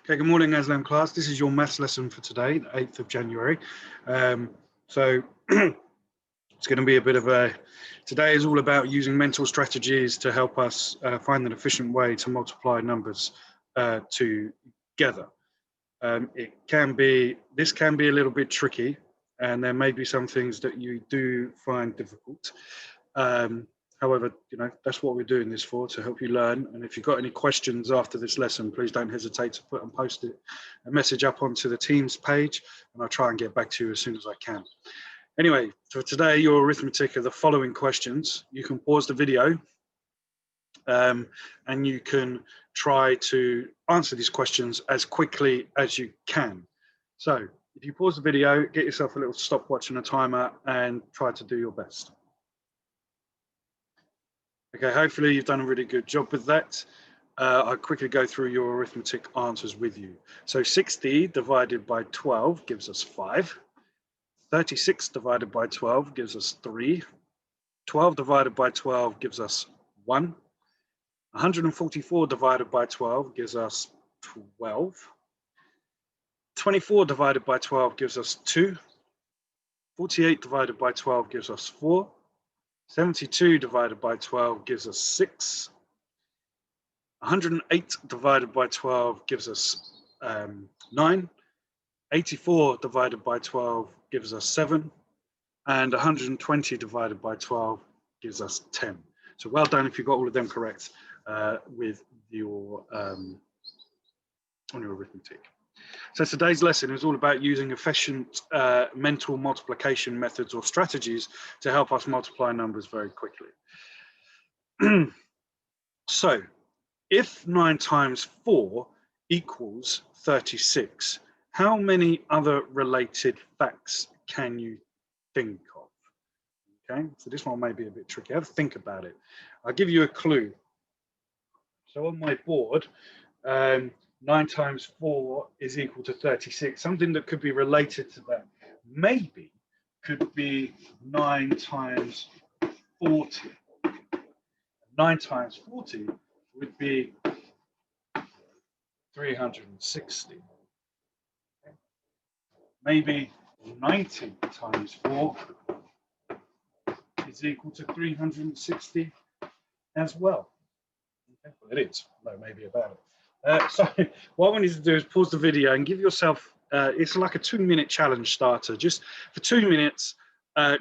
Okay, good morning, Aslam class. This is your maths lesson for today, the 8th of January. So it's going to be a bit of a, today is all about using mental strategies to help us find an efficient way to multiply numbers together. This can be a little bit tricky, and there may be some things that you do find difficult. However, that's what we're doing this for, to help you learn. And if you've got any questions after this lesson, please don't hesitate to put and post a message up onto the Teams page, and I'll try and get back to you as soon as I can. Anyway, for today, your arithmetic are the following questions. You can pause the video and you can try to answer these questions as quickly as you can. So if you pause the video, get yourself a little stopwatch and a timer and try to do your best. Okay, hopefully you've done a really good job with that. I'll quickly go through your arithmetic answers with you. So 60 divided by 12 gives us 5. 36 divided by 12 gives us 3. 12 divided by 12 gives us 1. 144 divided by 12 gives us 12. 24 divided by 12 gives us 2. 48 divided by 12 gives us 4. 72 divided by 12 gives us 6. 108 divided by 12 gives us 9. 84 divided by 12 gives us 7. And 120 divided by 12 gives us 10. So well done if you got all of them correct with your on your arithmetic. So today's lesson is all about using efficient mental multiplication methods or strategies to help us multiply numbers very quickly. So if 9 times 4 equals 36, how many other related facts can you think of? Okay, so this one may be a bit tricky. Have a think about it. I'll give you a clue. So on my board, 9 times 4 is equal to 36. Something that could be related to that maybe could be 9 times 40. 9 times 40 would be 360. Maybe 90 times 4 is equal to 360 as well. Okay, well, it is, no, maybe about it. So what I want you to do is pause the video and give yourself, it's like a 2-minute challenge starter. Just for 2 minutes,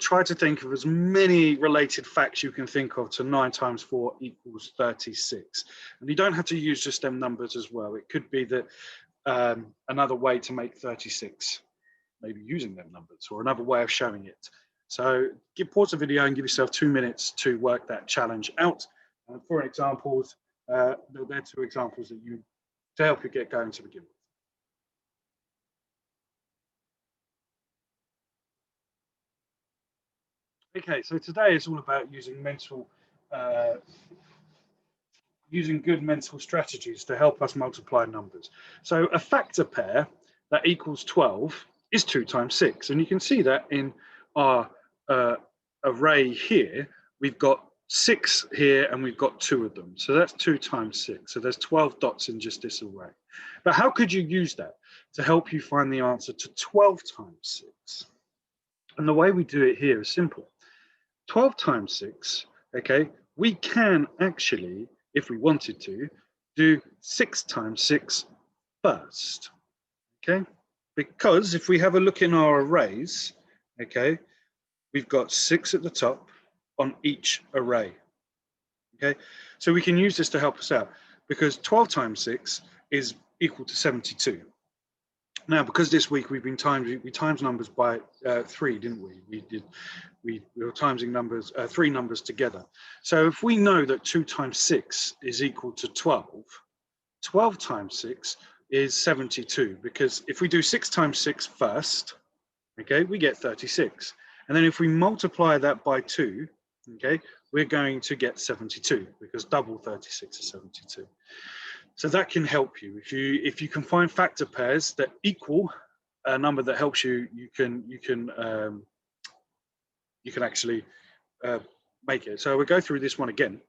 try to think of as many related facts you can think of to 9 times 4 equals 36. And you don't have to use just them numbers as well. It could be that another way to make 36, maybe using them numbers, or another way of showing it. So pause the video and give yourself 2 minutes to work that challenge out. And for examples, they're 2 examples that to help you get going to begin with. Okay, so today is all about using good mental strategies to help us multiply numbers. So a factor pair that equals 12 is 2 times 6, and you can see that in our array here. We've got 6 here and we've got 2 of them, so that's 2 times 6. So there's 12 dots in just this array. But how could you use that to help you find the answer to 12 times 6? And the way we do it here is simple. 12 times 6, okay, we can actually, if we wanted to, do 6 times 6 first, okay? Because if we have a look in our arrays, okay, we've got 6 at the top on each array, okay? So we can use this to help us out, because 12 times 6 is equal to 72. Now, because this week we times numbers by 3, didn't we? We were timesing numbers, 3 numbers together. So if we know that 2 times 6 is equal to 12, 12 times 6 is 72, because if we do 6 times 6 first, okay, we get 36. And then if we multiply that by 2, okay, we're going to get 72, because double 36 is 72. So that can help you. If you can find factor pairs that equal a number that helps you, you can actually make it. So we'll go through this one again.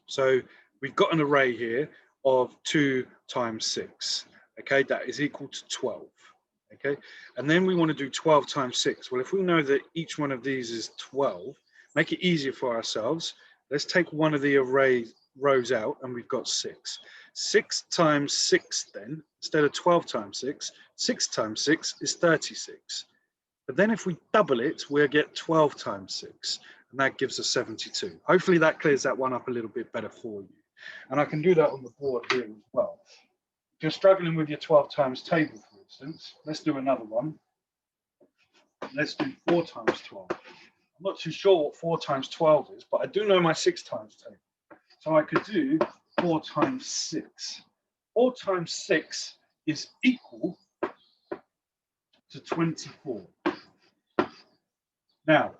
So we've got an array here of 2 times 6. okay, that is equal to 12. Okay, and then we want to do 12 times 6. Well, if we know that each one of these is 12, make it easier for ourselves. Let's take one of the array rows out, and we've got 6. 6 times 6 then, instead of 12 times 6, 6 times 6 is 36. But then if we double it, we'll get 12 times 6, and that gives us 72. Hopefully that clears that one up a little bit better for you. And I can do that on the board here as well. If you're struggling with your 12 times table, for instance, let's do another one. Let's do 4 times 12. I'm not too sure what 4 times 12 is, but I do know my 6 times table. So I could do 4 times 6. 4 times 6 is equal to 24. Now,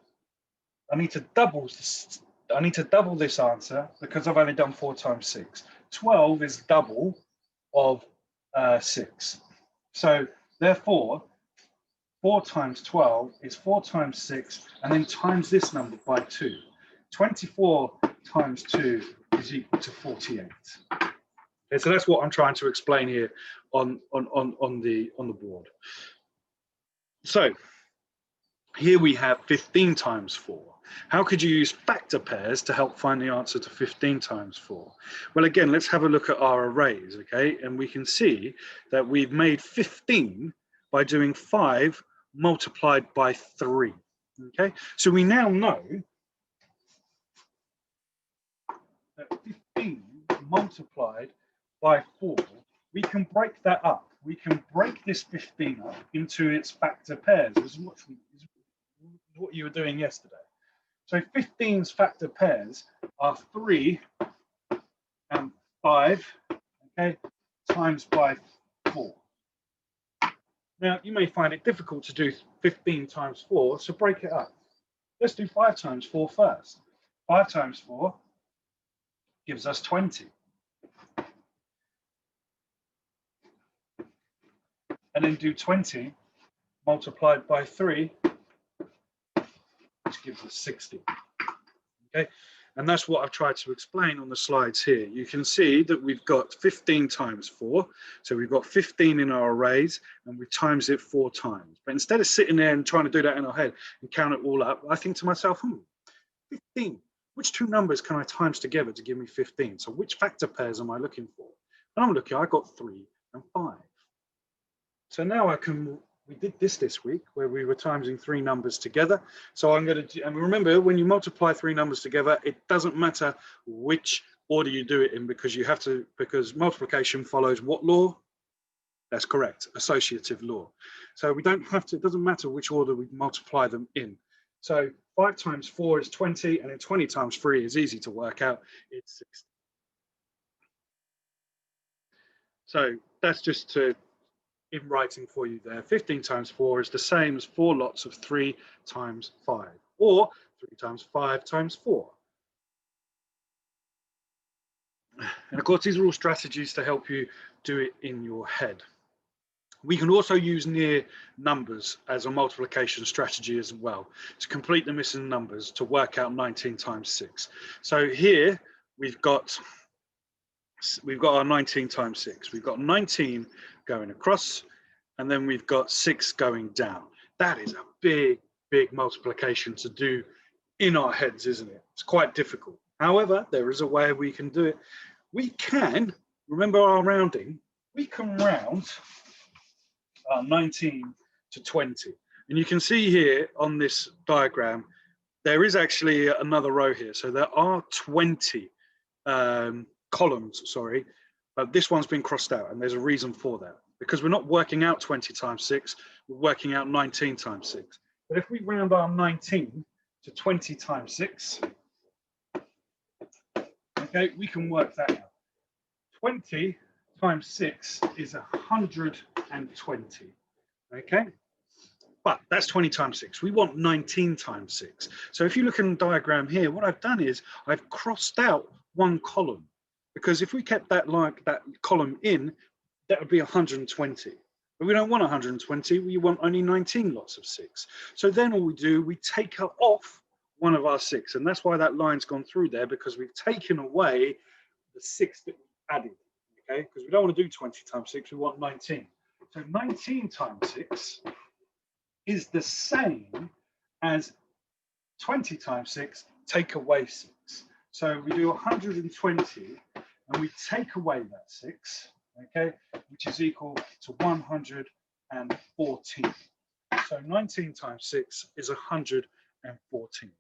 I need to double this answer because I've only done 4 times 6. 12 is double of 6. So therefore, 4 times 12 is 4 times 6, and then times this number by 2. 24 times 2 is equal to 48. Okay, so that's what I'm trying to explain here on the board. So here we have 15 times 4. How could you use factor pairs to help find the answer to 15 times 4? Well, again, let's have a look at our arrays, okay? And we can see that we've made 15 by doing 5 multiplied by 3, okay? So we now know that 15 multiplied by 4, we can break that up. We can break this 15 up into its factor pairs, as what you were doing yesterday. So 15's factor pairs are 3 and 5, okay, times by 4. Now, you may find it difficult to do 15 times 4, so break it up. Let's do 5 times 4 first. 5 times 4 gives us 20. And then do 20 multiplied by 3, which gives us 60. Okay, and that's what I've tried to explain on the slides here. You can see that we've got 15 times 4, so we've got 15 in our arrays, and we've times it 4 times. But instead of sitting there and trying to do that in our head and count it all up, I think to myself, 15, which two numbers can I times together to give me 15? So which factor pairs am I looking for? And I'm looking, I got 3 and 5. So now we did this week where we were timesing 3 numbers together. So I'm going to, and remember, when you multiply 3 numbers together, it doesn't matter which order you do it in, because because multiplication follows what law? That's correct, associative law. So we don't have to, it doesn't matter which order we multiply them in. So 5 times 4 is 20, and then 20 times 3 is easy to work out, it's 60. So that's just to, in writing for you there. 15 times 4 is the same as 4 lots of 3 times 5, or 3 times 5 times 4. And of course, these are all strategies to help you do it in your head. We can also use near numbers as a multiplication strategy as well, to complete the missing numbers to work out 19 times 6. So here we've got our 19 times 6. We've got 19 going across, and then we've got 6 going down. That is a big, big multiplication to do in our heads, isn't it? It's quite difficult. However, there is a way we can do it. We can, remember our rounding, we can round 19 to 20. And you can see here on this diagram, there is actually another row here. So there are 20 columns, sorry, but this one's been crossed out, and there's a reason for that. Because we're not working out 20 times 6, we're working out 19 times 6. But if we round our 19 to 20 times 6, okay, we can work that out. 20 times 6 is 120, okay? But that's 20 times 6. We want 19 times 6. So if you look in the diagram here, what I've done is I've crossed out one column, because if we kept that column in, that would be 120. But we don't want 120, we want only 19 lots of 6. So then all we do, we take off one of our 6, and that's why that line's gone through there, because we've taken away the 6 that we added. okay? Because we don't want to do 20 times 6, we want 19. So 19 times 6 is the same as 20 times 6, take away 6. So we do 120 and we take away that 6, okay, which is equal to 114. So 19 times 6 is 114.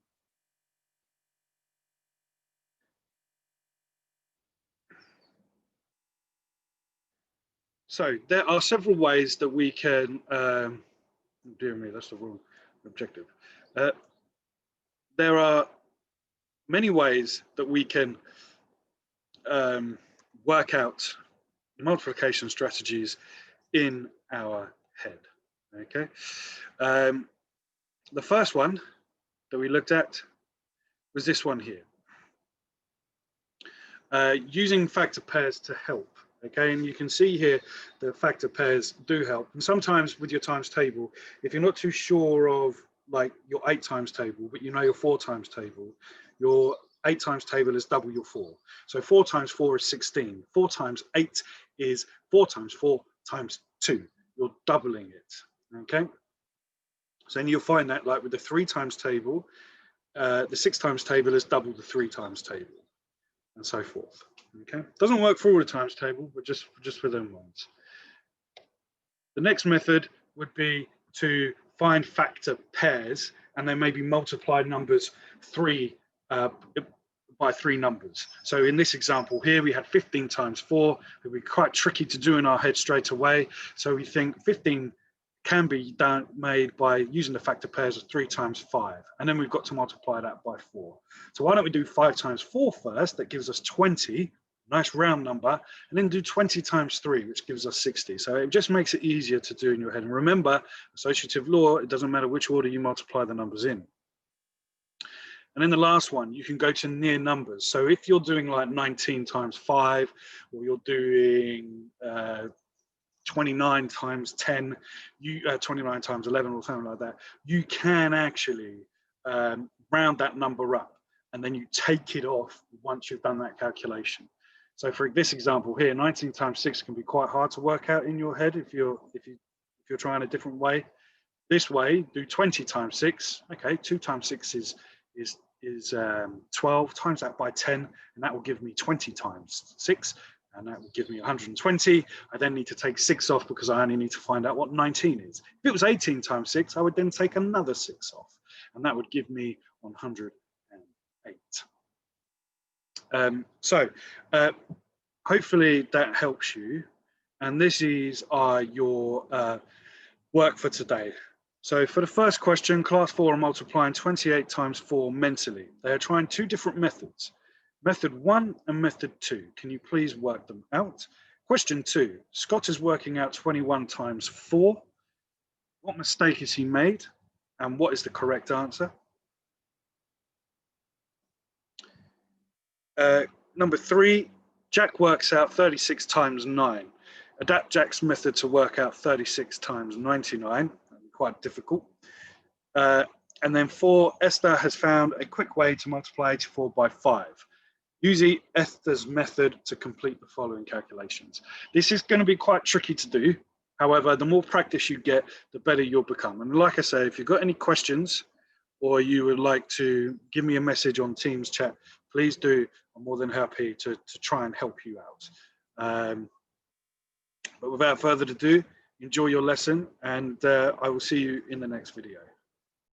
So there are several ways that we can, dear me, that's the wrong objective. There are many ways that we can work out multiplication strategies in our head, okay? The first one that we looked at was this one here. Using factor pairs to help. Okay, and you can see here the factor pairs do help. And sometimes with your times table, if you're not too sure of like your 8 times table, but you know your 4 times table, your 8 times table is double your 4. So 4 times 4 is 16. 4 times 8 is 4 times 4 times 2. You're doubling it. Okay. So then you'll find that like with the 3 times table, the 6 times table is double the 3 times table, and so forth. Okay, doesn't work for all the times table, but just for them ones. The next method would be to find factor pairs, and then maybe multiply numbers by 3 numbers. So in this example here, we had 15 times 4. It would be quite tricky to do in our head straight away. So we think 15 can be made by using the factor pairs of 3 times 5, and then we've got to multiply that by 4. So why don't we do 5 times 4 first? That gives us 20, nice round number, and then do 20 times 3, which gives us 60. So it just makes it easier to do in your head. And remember, associative law, it doesn't matter which order you multiply the numbers in. And then the last one, you can go to near numbers. So if you're doing like 19 times 5, or you're doing 29 times 10, 29 times 11 or something like that, you can actually round that number up, and then you take it off once you've done that calculation. So for this example here, 19 times 6 can be quite hard to work out in your head if you're trying a different way. This way, do 20 times 6. Okay, 2 times 6 is 12. Times that by 10, and that will give me 20 times 6. And that would give me 120. I then need to take 6 off because I only need to find out what 19 is. If it was 18 times 6, I would then take another 6 off, and that would give me 108. Hopefully that helps you. And this is your work for today. So for the first question, class 4 are multiplying 28 times 4 mentally. They are trying 2 different methods. Method 1 and method 2. Can you please work them out? Question 2. Scott is working out 21 times 4. What mistake has he made? And what is the correct answer? Number 3. Jack works out 36 times 9. Adapt Jack's method to work out 36 times 99. Quite difficult. And then 4. Esther has found a quick way to multiply 84 by 5. Use Esther's method to complete the following calculations. This is going to be quite tricky to do. However, the more practice you get, the better you'll become. And like I say, if you've got any questions or you would like to give me a message on Teams chat, please do. I'm more than happy to try and help you out. But without further ado, enjoy your lesson, and I will see you in the next video.